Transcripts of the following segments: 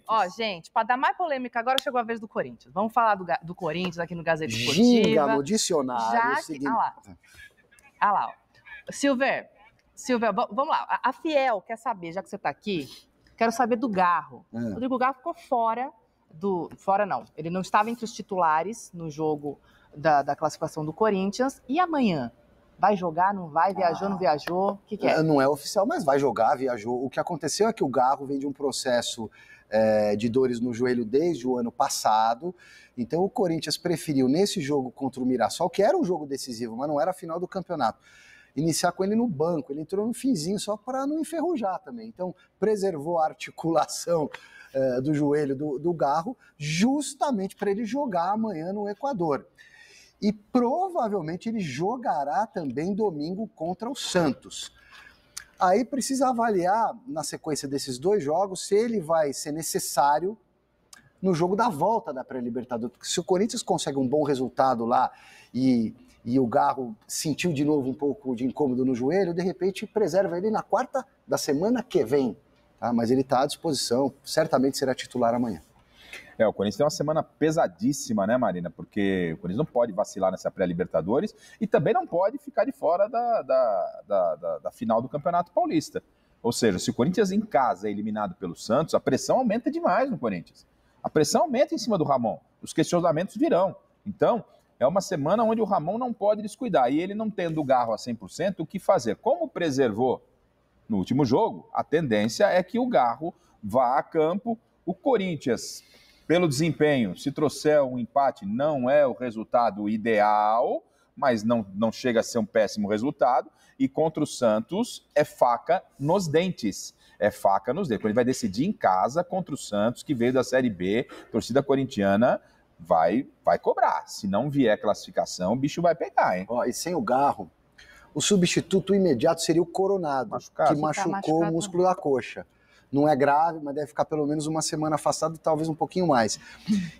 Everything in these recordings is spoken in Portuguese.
Ó, gente, para dar mais polêmica, agora chegou a vez do Corinthians. Vamos falar do Corinthians aqui no Gazeta Esportiva. Ginga no dicionário. Olha lá. Silver, vamos lá. A Fiel quer saber, já que você está aqui, quero saber do Garro. O Rodrigo Garro ficou fora não. Ele não estava entre os titulares no jogo da classificação do Corinthians. E amanhã? Vai jogar, não vai? Viajou, não viajou? O que é? Não é oficial, mas vai jogar, viajou. O que aconteceu é que o Garro vem de um processo de dores no joelho desde o ano passado. Então o Corinthians preferiu, nesse jogo contra o Mirassol, que era um jogo decisivo, mas não era a final do campeonato, iniciar com ele no banco. Ele entrou no finzinho só para não enferrujar também. Então preservou a articulação do joelho do Garro, justamente para ele jogar amanhã no Equador. E provavelmente ele jogará também domingo contra o Santos. Aí precisa avaliar, na sequência desses dois jogos, se ele vai ser necessário no jogo da volta da pré-Libertadores. Porque se o Corinthians consegue um bom resultado lá e o Garro sentiu de novo um pouco de incômodo no joelho, de repente preserva ele na quarta da semana que vem. Tá? Mas ele está à disposição, certamente será titular amanhã. O Corinthians tem uma semana pesadíssima, né, Marina? Porque o Corinthians não pode vacilar nessa pré-Libertadores e também não pode ficar de fora da final do Campeonato Paulista. Ou seja, se o Corinthians em casa é eliminado pelo Santos, a pressão aumenta demais no Corinthians. A pressão aumenta em cima do Ramon. Os questionamentos virão. Então, é uma semana onde o Ramon não pode descuidar. E ele não tendo o Garro a 100%, o que fazer? Como preservou no último jogo, a tendência é que o Garro vá a campo. O Corinthians, pelo desempenho, se trouxer um empate, não é o resultado ideal, mas não chega a ser um péssimo resultado. E contra o Santos, é faca nos dentes. É faca nos dentes. Ele vai decidir em casa contra o Santos, que veio da Série B. A torcida corintiana vai cobrar. Se não vier classificação, o bicho vai pegar, hein? E sem o Garro, o substituto imediato seria o Coronado, que machucou o músculo da coxa. Não é grave, mas deve ficar pelo menos uma semana afastado, talvez um pouquinho mais.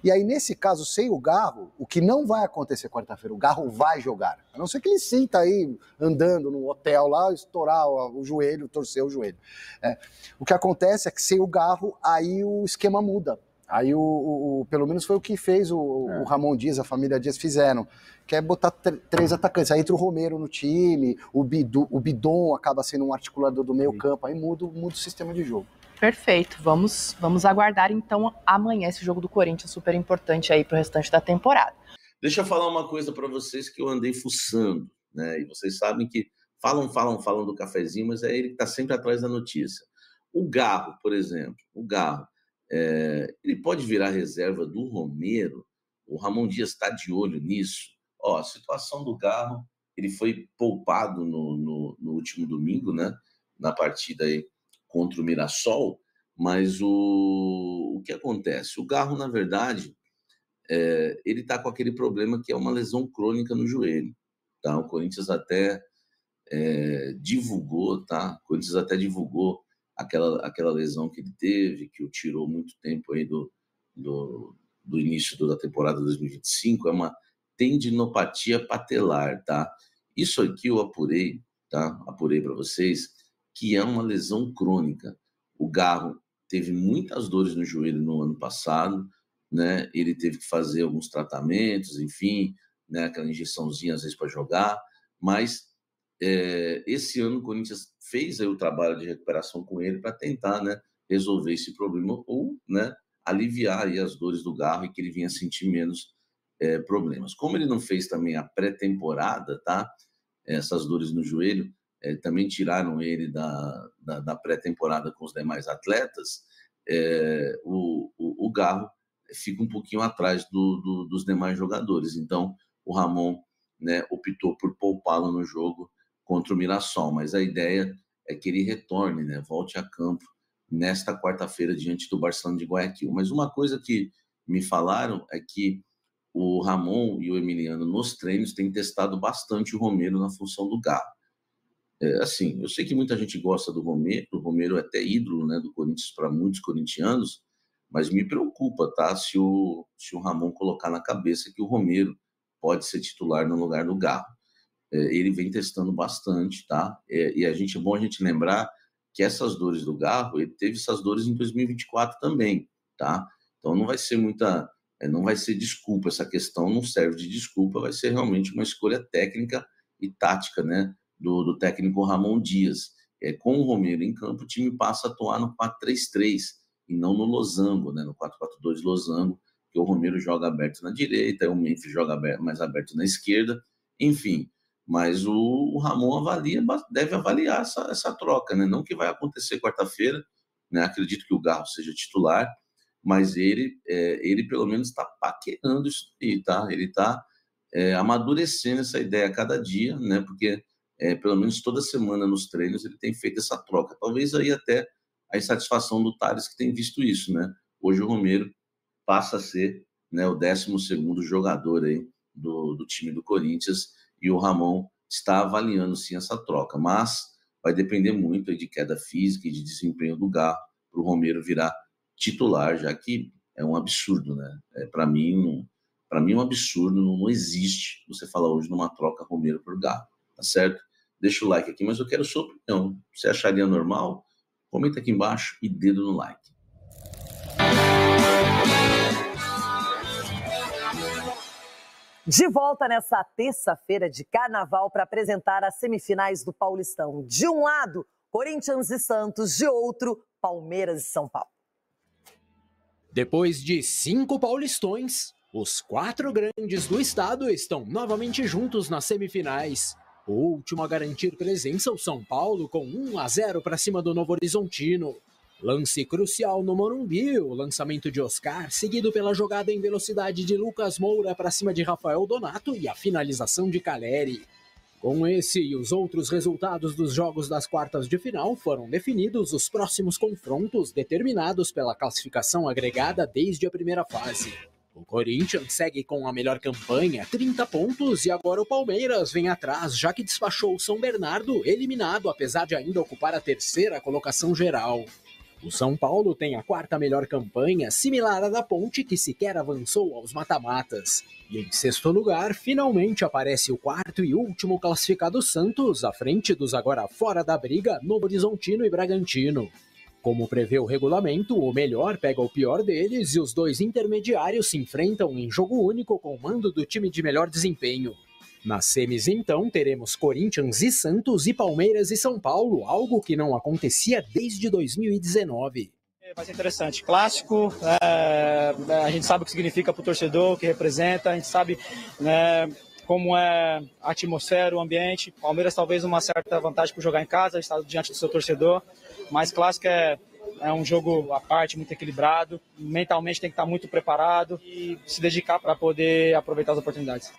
E aí, nesse caso, sem o Garro, o que não vai acontecer quarta-feira, o Garro vai jogar. A não ser que ele sinta aí, andando no hotel lá, estourar o joelho, torcer o joelho. O que acontece é que sem o Garro, aí o esquema muda. Aí, pelo menos foi o que fez o Ramon Dias, a família Dias fizeram, que é botar três atacantes. Aí entra o Romero no time, o Bidon acaba sendo um articulador do meio campo, aí muda o sistema de jogo. Perfeito, vamos aguardar então amanhã esse jogo do Corinthians, super importante aí pro restante da temporada. Deixa eu falar uma coisa para vocês que eu andei fuçando, né? E vocês sabem que falam do cafezinho, mas é ele que está sempre atrás da notícia. O Garro, por exemplo, ele pode virar reserva do Romero. O Ramon Dias está de olho nisso. A situação do Garro, ele foi poupado no último domingo, né? Na partida aí contra o Mirassol, mas o que acontece? O Garro, na verdade, ele está com aquele problema que é uma lesão crônica no joelho. Tá? O Corinthians até divulgou, tá? O Corinthians até divulgou aquela lesão que ele teve, que o tirou muito tempo aí do início da temporada 2025, é uma tendinopatia patelar, tá? Isso aqui eu apurei, tá? Apurei para vocês, que é uma lesão crônica. O Garro teve muitas dores no joelho no ano passado, né? Ele teve que fazer alguns tratamentos, enfim, né? Aquela injeçãozinha às vezes para jogar, mas esse ano o Corinthians fez aí o trabalho de recuperação com ele para tentar, né, resolver esse problema ou, né, aliviar aí as dores do Garro e que ele vinha sentir menos problemas. Como ele não fez também a pré-temporada, tá? Essas dores no joelho também tiraram ele da pré-temporada com os demais atletas. O Garro fica um pouquinho atrás dos demais jogadores. Então, o Ramon, né, optou por poupá-lo no jogo contra o Mirassol, mas a ideia é que ele retorne, né, volte a campo nesta quarta-feira diante do Barcelona de Guayaquil. Mas uma coisa que me falaram é que o Ramon e o Emiliano nos treinos têm testado bastante o Romero na função do Garro. Assim, eu sei que muita gente gosta do Romero é até ídolo, né, do Corinthians para muitos corintianos, mas me preocupa, tá, se o Ramon colocar na cabeça que o Romero pode ser titular no lugar do Garro. Ele vem testando bastante, tá? E é bom a gente lembrar que essas dores do Garro, ele teve essas dores em 2024 também, tá? Então não vai ser não vai ser desculpa, essa questão não serve de desculpa, vai ser realmente uma escolha técnica e tática, né, do técnico Ramon Dias. Com o Romero em campo, o time passa a atuar no 4-3-3 e não no losango, né, no 4-4-2 losango, que o Romero joga aberto na direita, o Memphis joga mais aberto na esquerda, enfim. Mas o Ramon deve avaliar essa troca, né? Não que vai acontecer quarta-feira, né? Acredito que o Garro seja titular, mas ele pelo menos está paquerando isso aí, tá? Ele está amadurecendo essa ideia a cada dia, né? Porque pelo menos toda semana nos treinos ele tem feito essa troca. Talvez aí até a insatisfação do Tales que tem visto isso, né? Hoje o Romero passa a ser, né, o 12º jogador aí do time do Corinthians, e o Ramon está avaliando sim essa troca, mas vai depender muito aí de queda física e de desempenho do Garro para o Romero virar titular, já que é um absurdo, né? Para mim é um absurdo, não existe você falar hoje numa troca Romero por Garro, tá certo? Deixa o like aqui, mas eu quero sua opinião. Você acharia normal? Comenta aqui embaixo e dedo no like. De volta nessa terça-feira de carnaval para apresentar as semifinais do Paulistão. De um lado, Corinthians e Santos, de outro, Palmeiras e São Paulo. Depois de 5 paulistões, os 4 grandes do estado estão novamente juntos nas semifinais. O último a garantir presença, o São Paulo, com 1-0 para cima do Novo Horizontino. Lance crucial no Morumbi, o lançamento de Oscar, seguido pela jogada em velocidade de Lucas Moura para cima de Rafael Donato e a finalização de Caleri. Com esse e os outros resultados dos jogos das quartas de final, foram definidos os próximos confrontos determinados pela classificação agregada desde a primeira fase. O Corinthians segue com a melhor campanha, 30 pontos, e agora o Palmeiras vem atrás, já que despachou o São Bernardo, eliminado apesar de ainda ocupar a 3ª colocação geral. O São Paulo tem a 4ª melhor campanha, similar à da Ponte, que sequer avançou aos mata-matas. E em 6º lugar, finalmente aparece o 4º e último classificado Santos, à frente dos agora fora da briga Novo Horizontino e Bragantino. Como prevê o regulamento, o melhor pega o pior deles e os 2 intermediários se enfrentam em jogo único com o mando do time de melhor desempenho. Nas semis, então, teremos Corinthians e Santos e Palmeiras e São Paulo, algo que não acontecia desde 2019. Vai ser interessante. Clássico, a gente sabe o que significa para o torcedor, o que representa, a gente sabe como é a atmosfera, o ambiente. Palmeiras talvez uma certa vantagem por jogar em casa, estar diante do seu torcedor, mas clássico é um jogo à parte, muito equilibrado, mentalmente tem que estar muito preparado e se dedicar para poder aproveitar as oportunidades.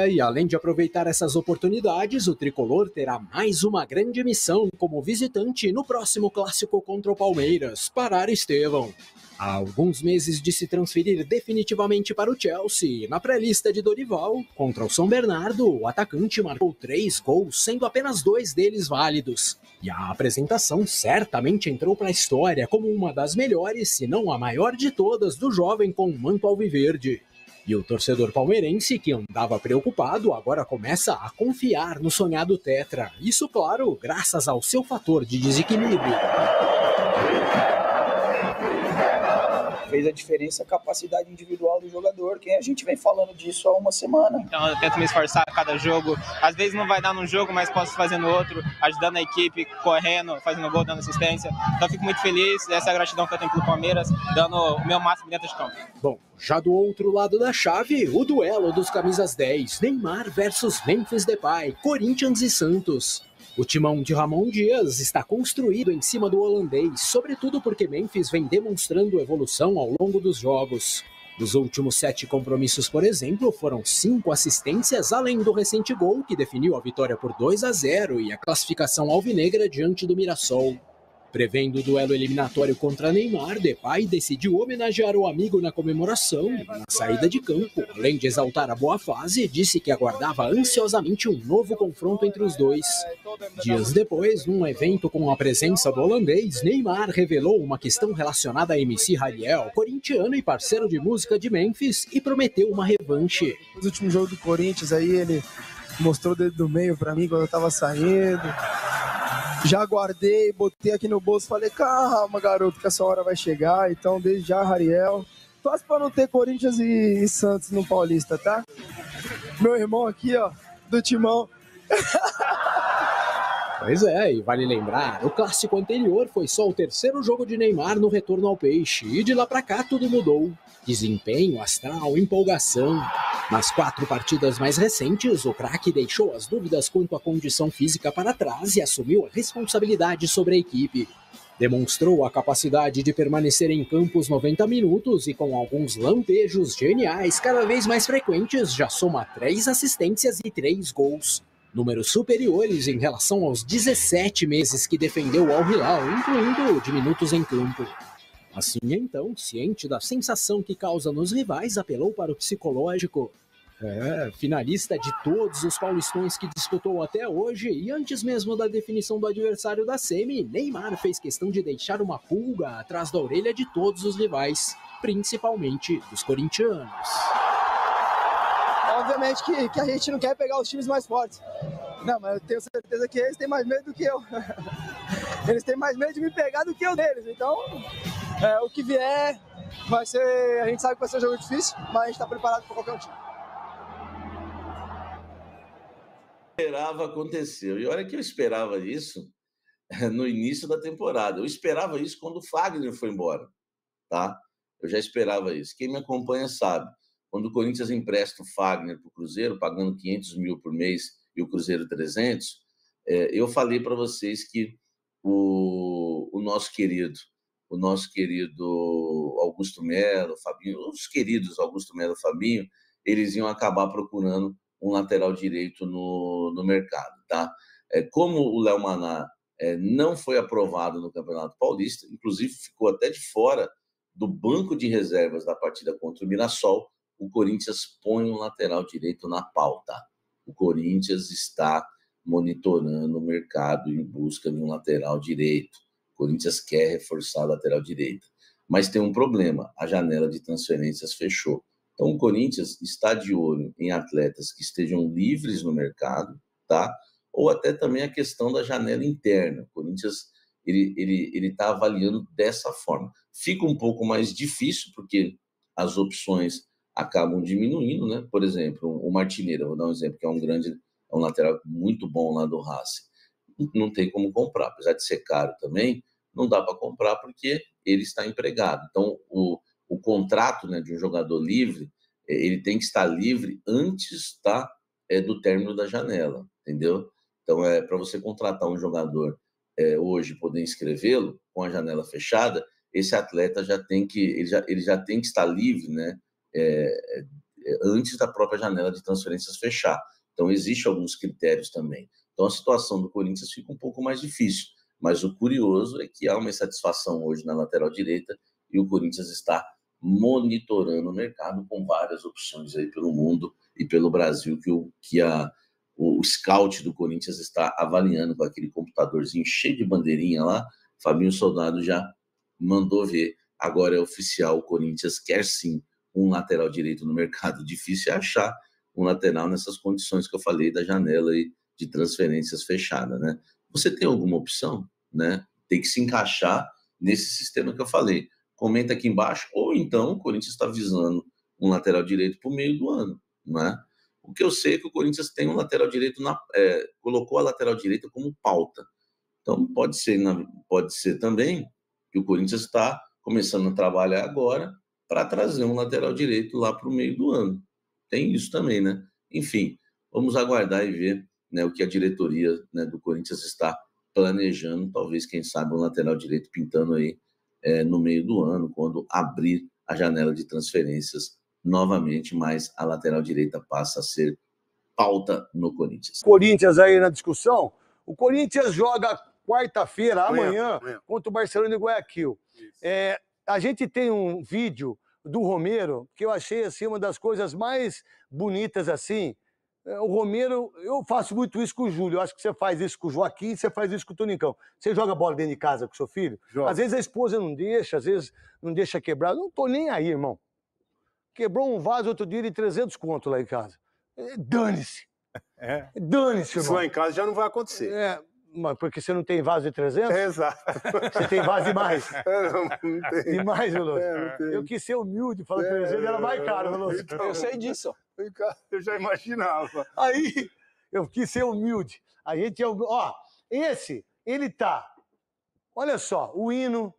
E além de aproveitar essas oportunidades, o Tricolor terá mais uma grande missão como visitante no próximo clássico contra o Palmeiras, parar Estevão. Há alguns meses de se transferir definitivamente para o Chelsea, na pré-lista de Dorival, contra o São Bernardo, o atacante marcou 3 gols, sendo apenas 2 deles válidos. E a apresentação certamente entrou para a história como uma das melhores, se não a maior de todas, do jovem com o manto alviverde. E o torcedor palmeirense, que andava preocupado, agora começa a confiar no sonhado tetra. Isso, claro, graças ao seu fator de desequilíbrio. Fez a diferença a capacidade individual do jogador, que a gente vem falando disso há uma semana. Então eu tento me esforçar a cada jogo, às vezes não vai dar num jogo, mas posso fazer no outro, ajudando a equipe, correndo, fazendo gol, dando assistência. Então eu fico muito feliz, essa é a gratidão que eu tenho pelo Palmeiras, dando o meu máximo dentro de campo. Bom, já do outro lado da chave, o duelo dos camisas 10, Neymar versus Memphis Depay, Corinthians e Santos. O timão de Ramon Dias está construído em cima do holandês, sobretudo porque Memphis vem demonstrando evolução ao longo dos jogos. Nos últimos 7 compromissos, por exemplo, foram 5 assistências, além do recente gol que definiu a vitória por 2-0 e a classificação alvinegra diante do Mirassol. Prevendo o duelo eliminatório contra Neymar, Depay decidiu homenagear o amigo na comemoração e na saída de campo. Além de exaltar a boa fase, disse que aguardava ansiosamente um novo confronto entre os dois. Dias depois, num evento com a presença do holandês, Neymar revelou uma questão relacionada a MC Hariel, corintiano e parceiro de música de Memphis, e prometeu uma revanche. No último jogo do Corinthians, aí ele mostrou o dedo do meio pra mim quando eu tava saindo. Já guardei, botei aqui no bolso, falei, calma, garoto, que essa hora vai chegar. Então, desde já, Rariel, torce pra não ter Corinthians e Santos no Paulista, tá? Meu irmão aqui, ó, do Timão. Pois é, e vale lembrar, o clássico anterior foi só o terceiro jogo de Neymar no retorno ao Peixe, e de lá pra cá tudo mudou. Desempenho, astral, empolgação. Nas 4 partidas mais recentes, o craque deixou as dúvidas quanto à condição física para trás e assumiu a responsabilidade sobre a equipe. Demonstrou a capacidade de permanecer em campo os 90 minutos e, com alguns lampejos geniais cada vez mais frequentes, já soma 3 assistências e 3 gols. Números superiores em relação aos 17 meses que defendeu o Al Hilal, incluindo de minutos em campo. Assim, então, ciente da sensação que causa nos rivais, apelou para o psicológico. Finalista de todos os paulistões que disputou até hoje, e antes mesmo da definição do adversário da semi, Neymar fez questão de deixar uma pulga atrás da orelha de todos os rivais, principalmente dos corintianos. Obviamente que a gente não quer pegar os times mais fortes. Não, mas eu tenho certeza que eles têm mais medo do que eu. Eles têm mais medo de me pegar do que eu deles. Então, o que vier vai ser... A gente sabe que vai ser um jogo difícil, mas a gente está preparado para qualquer time. Esperava aconteceu. E olha que eu esperava isso no início da temporada. Eu esperava isso quando o Fagner foi embora, tá? Eu já esperava isso. Quem me acompanha sabe. Quando o Corinthians empresta o Fagner para o Cruzeiro, pagando 500 mil por mês e o Cruzeiro 300, eu falei para vocês que o nosso querido Augusto Melo, Fabinho, os queridos Augusto Melo e Fabinho, eles iam acabar procurando um lateral direito no mercado, tá? Como o Léo Maná não foi aprovado no Campeonato Paulista, inclusive ficou até de fora do banco de reservas da partida contra o Mirassol, o Corinthians põe um lateral direito na pauta. O Corinthians está monitorando o mercado em busca de um lateral direito. O Corinthians quer reforçar a lateral direita. Mas tem um problema, a janela de transferências fechou. Então o Corinthians está de olho em atletas que estejam livres no mercado, tá? Ou até também a questão da janela interna. O Corinthians ele está avaliando dessa forma. Fica um pouco mais difícil, porque as opções acabam diminuindo, né? Por exemplo, o Martineira, vou dar um exemplo, que é um lateral muito bom lá do Racing. Não tem como comprar, apesar de ser caro também, não dá para comprar porque ele está empregado. Então, o contrato, né, de um jogador livre, ele tem que estar livre antes, tá, do término da janela, entendeu? Então, para você contratar um jogador hoje, poder inscrevê-lo com a janela fechada, esse atleta já tem que ele já tem que estar livre, né, antes da própria janela de transferências fechar. Então, existem alguns critérios também. Então, a situação do Corinthians fica um pouco mais difícil. Mas o curioso é que há uma insatisfação hoje na lateral direita e o Corinthians está monitorando o mercado com várias opções aí pelo mundo e pelo Brasil que o scout do Corinthians está avaliando com aquele computadorzinho cheio de bandeirinha lá. Fabinho Soldado já mandou ver. Agora é oficial, o Corinthians quer sim um lateral direito no mercado. Difícil é achar um lateral nessas condições que eu falei da janela aí de transferências fechada, né? Você tem alguma opção, né? Tem que se encaixar nesse sistema que eu falei. Comenta aqui embaixo, ou então o Corinthians está visando um lateral direito para o meio do ano, né? O que eu sei é que o Corinthians tem um lateral direito, colocou a lateral direita como pauta. Então pode ser também que o Corinthians está começando a trabalhar agora para trazer um lateral direito lá para o meio do ano. Tem isso também, né? Enfim, vamos aguardar e ver, né, o que a diretoria, né, do Corinthians está planejando. Talvez, quem sabe, um lateral direito pintando aí no meio do ano, quando abrir a janela de transferências novamente, mas a lateral direita passa a ser pauta no Corinthians. Corinthians aí na discussão. O Corinthians joga quarta-feira, amanhã, contra o Barcelona de Guayaquil. A gente tem um vídeo do Romero que eu achei assim, uma das coisas mais bonitas assim. O Romero, eu faço muito isso com o Júlio, eu acho que você faz isso com o Joaquim, você faz isso com o Tonicão. Você joga bola dentro de casa com o seu filho? Joga. Às vezes a esposa não deixa, às vezes não deixa quebrar. Eu não tô nem aí, irmão. Quebrou um vaso outro dia de 300 conto lá em casa. Dane-se. Dane-se, irmão. Isso lá em casa já não vai acontecer. Mas porque você não tem vaso de 300? Exato. Você tem vaso demais. Não tem. Demais, Veloso. Não tem. Eu quis ser humilde, falar que 300 era mais caro, Veloso. Então, Eu sei disso. Eu já imaginava. Aí, eu quis ser humilde. A gente é... Ó, esse, ele tá... Olha só, o hino...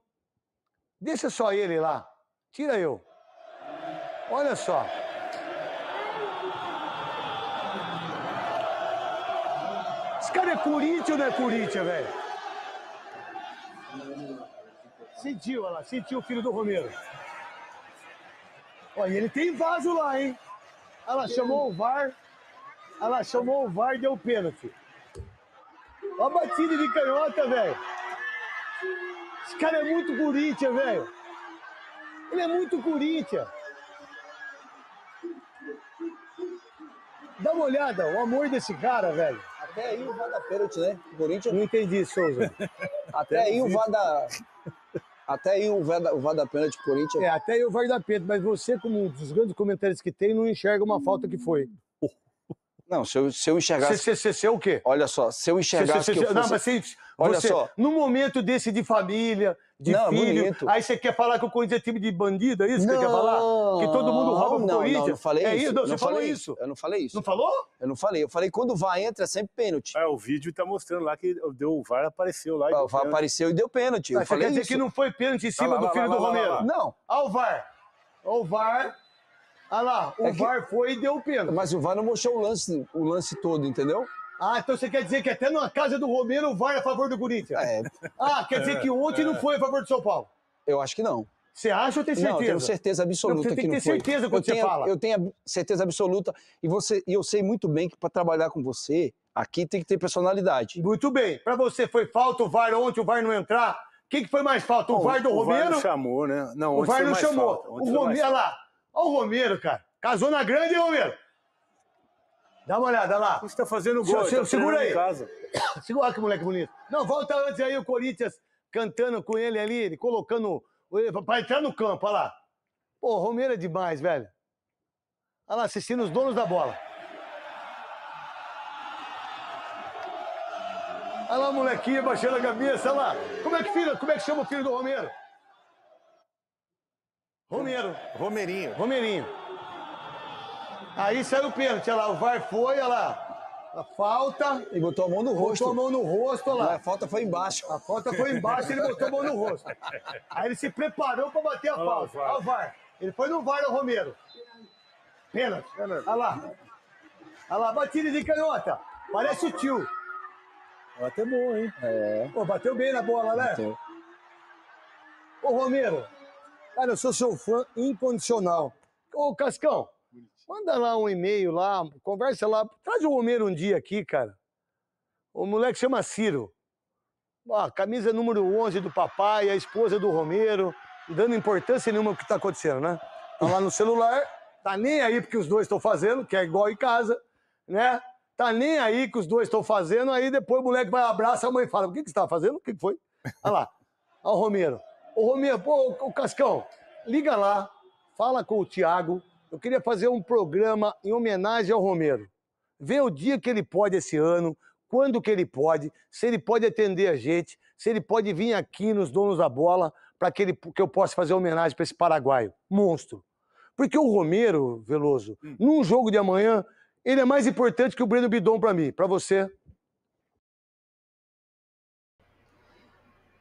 Deixa só ele lá. Tira eu. Olha só. Esse cara é Corinthians ou não é Corinthians, velho? Sentiu, olha lá. Sentiu o filho do Romero. Olha, ele tem vaso lá, hein? Olha lá, chamou o VAR. Olha lá, chamou o VAR e deu pênalti. Olha a batida de canhota, velho. Esse cara é muito Corinthians, velho. Ele é muito Corinthians. Dá uma olhada, o amor desse cara, velho. Até aí o VAR da pênalti, né? O Corinthians... Não entendi, Souza. Até aí o VAR da... Até aí o VAR da pênalti pro Corinthians... É, até aí o VAR da pênalti, mas você, como um dos grandes comentários que tem, não enxerga uma falta que foi. Não, se eu enxergasse... Você é o quê? Olha só, se eu enxergasse que eu fosse... Não, mas Olha você, só. num momento desse de família, de Não, filho, bonito. aí você quer falar que o Corinthians é time de bandido, é isso que você quer falar? Que todo mundo rouba pro Corinthians? Não, eu não falei é isso. Não, eu você não falou falei isso. Eu não falei isso. Não falou? Eu não falei. Eu falei quando o VAR entra é sempre pênalti. O vídeo tá mostrando lá que o VAR apareceu lá. O VAR apareceu e deu pênalti. Eu Você falei quer dizer isso. que não foi pênalti em cima do filho do Romero? Não. Olha o VAR. Olha o VAR. Olha lá, o VAR foi e deu o pênalti. Mas o VAR não mostrou o lance todo, entendeu? Ah, então você quer dizer que até na casa do Romero o VAR é a favor do Corinthians? É. Ah, quer dizer que ontem não foi a favor do São Paulo? Eu acho que não. Você acha ou tem certeza? Não, eu tenho certeza absoluta Você tem que que não ter foi. certeza quando você fala. Eu tenho certeza absoluta. E eu sei muito bem que para trabalhar com você, aqui tem que ter personalidade. Muito bem. Para você foi falta o VAR ontem, o VAR não entrar? Quem que foi mais falta? O VAR do Romero? O VAR não chamou, né? Não, o VAR não chamou. Falta. O Romero, olha lá. Olha o Romero, cara. Casou na grande, hein, Romero? Dá uma olhada lá. Você tá fazendo gol, segura aí. Casa. Segura, que moleque bonito. Não, volta antes aí o Corinthians cantando com ele ali, ele colocando... Pra entrar no campo, olha lá. Pô, Romero é demais, velho. Olha lá, assistindo os donos da bola. Olha lá o molequinho baixando a cabeça, olha lá. Como é que chama o filho do Romero? Romerinho. Aí saiu o pênalti, olha lá, o VAR foi, olha lá. A falta. E botou a mão no rosto. Botou a mão no rosto, olha lá. A falta foi embaixo. A falta foi embaixo e ele botou a mão no rosto. Aí ele se preparou para bater a falta. Olha o VAR. Ele foi no VAR, o Romero. Pênalti. Olha lá. Olha lá, batida de canhota. Parece o tio. Até bom, hein? É. Pô, bateu bem na bola, né? Bateu. Ô, Romero. Cara, eu sou seu fã incondicional. Ô, Cascão. Manda lá um e-mail lá, conversa lá. Traz o Romero um dia aqui, cara. O moleque chama Ciro. Ah, camisa número 11 do papai, a esposa do Romero, dando importância nenhuma pro que tá acontecendo, né? Tá lá no celular, tá nem aí porque os dois estão fazendo, que é igual em casa, né? Tá nem aí que os dois estão fazendo, aí depois o moleque vai abraçar a mãe e fala, o que você tava fazendo? O que foi? Olha lá, olha o Romero. Ô, Romero, pô, o Cascão, liga lá, fala com o Thiago. Eu queria fazer um programa em homenagem ao Romero. Vê o dia que ele pode esse ano, quando que ele pode, se ele pode atender a gente, se ele pode vir aqui nos Donos da Bola para que eu possa fazer homenagem para esse paraguaio. Monstro. Porque o Romero, Veloso, num jogo de amanhã, ele é mais importante que o Breno Bidon para mim, para você.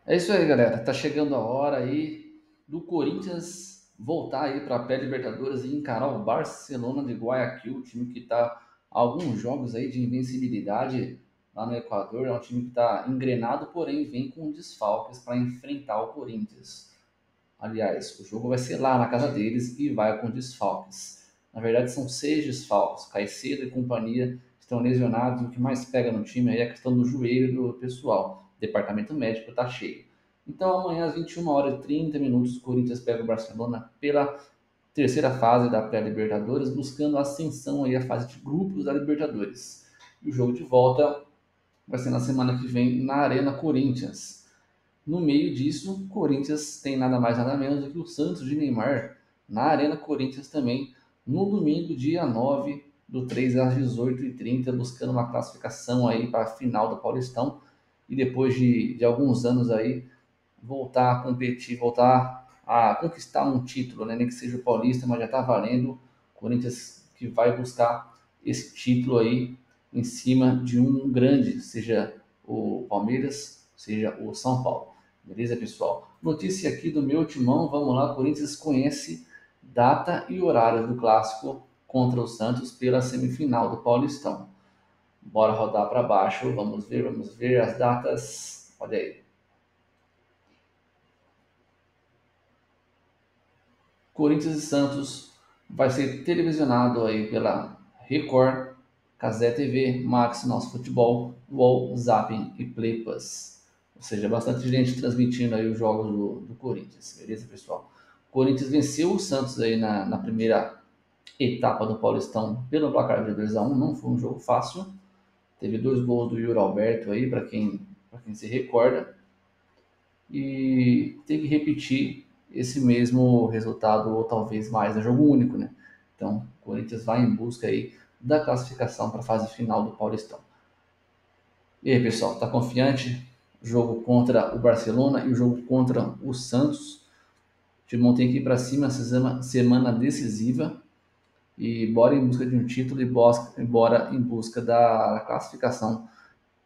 É isso aí, galera. Tá chegando a hora aí do Corinthians voltar aí para a pré-Libertadores e encarar o Barcelona de Guayaquil, time que está há alguns jogos aí de invencibilidade lá no Equador. É um time que está engrenado, porém vem com desfalques para enfrentar o Corinthians. Aliás, o jogo vai ser lá na casa deles e vai com desfalques. Na verdade, são 6 desfalques. Caicedo e companhia estão lesionados. O que mais pega no time aí é a questão do joelho do pessoal. O departamento médico está cheio. Então, amanhã, às 21h30, o Corinthians pega o Barcelona pela terceira fase da pré-Libertadores, buscando a ascensão aí à fase de grupos da Libertadores. E o jogo de volta vai ser na semana que vem na Arena Corinthians. No meio disso, o Corinthians tem nada mais nada menos do que o Santos de Neymar na Arena Corinthians também, no domingo, dia 9, do 3 às 18h30, buscando uma classificação aí para a final do Paulistão. e depois de alguns anos aí voltar a competir, voltar a conquistar um título, né? Nem que seja o Paulista, mas já está valendo. O Corinthians que vai buscar esse título aí em cima de um grande, seja o Palmeiras, seja o São Paulo. Beleza, pessoal? Notícia aqui do meu timão, vamos lá, o Corinthians conhece data e horário do clássico contra o Santos pela semifinal do Paulistão. Bora rodar para baixo, vamos ver as datas. Olha aí. Corinthians e Santos vai ser televisionado aí pela Record, Cazé TV, Max, Nosso Futebol, UOL, Zapping e Play Plus. Ou seja, bastante gente transmitindo aí os jogos do Corinthians. Beleza, pessoal? O Corinthians venceu o Santos aí na primeira etapa do Paulistão pelo placar de 2-1. Não foi um jogo fácil. Teve 2 gols do Yuri Alberto aí, para quem se recorda. E tem que repetir esse mesmo resultado, ou talvez mais, é jogo único, né? Então, o Corinthians vai em busca aí da classificação para a fase final do Paulistão. E aí, pessoal, tá confiante? Jogo contra o Barcelona e o jogo contra o Santos. O Timão tem que ir para cima essa semana decisiva e bora em busca de um título e bora em busca da classificação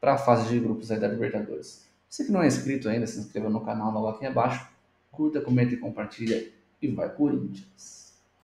para a fase de grupos aí da Libertadores. Você que não é inscrito ainda, se inscreva no canal logo aqui abaixo, curta, comenta e compartilha e vai Corinthians!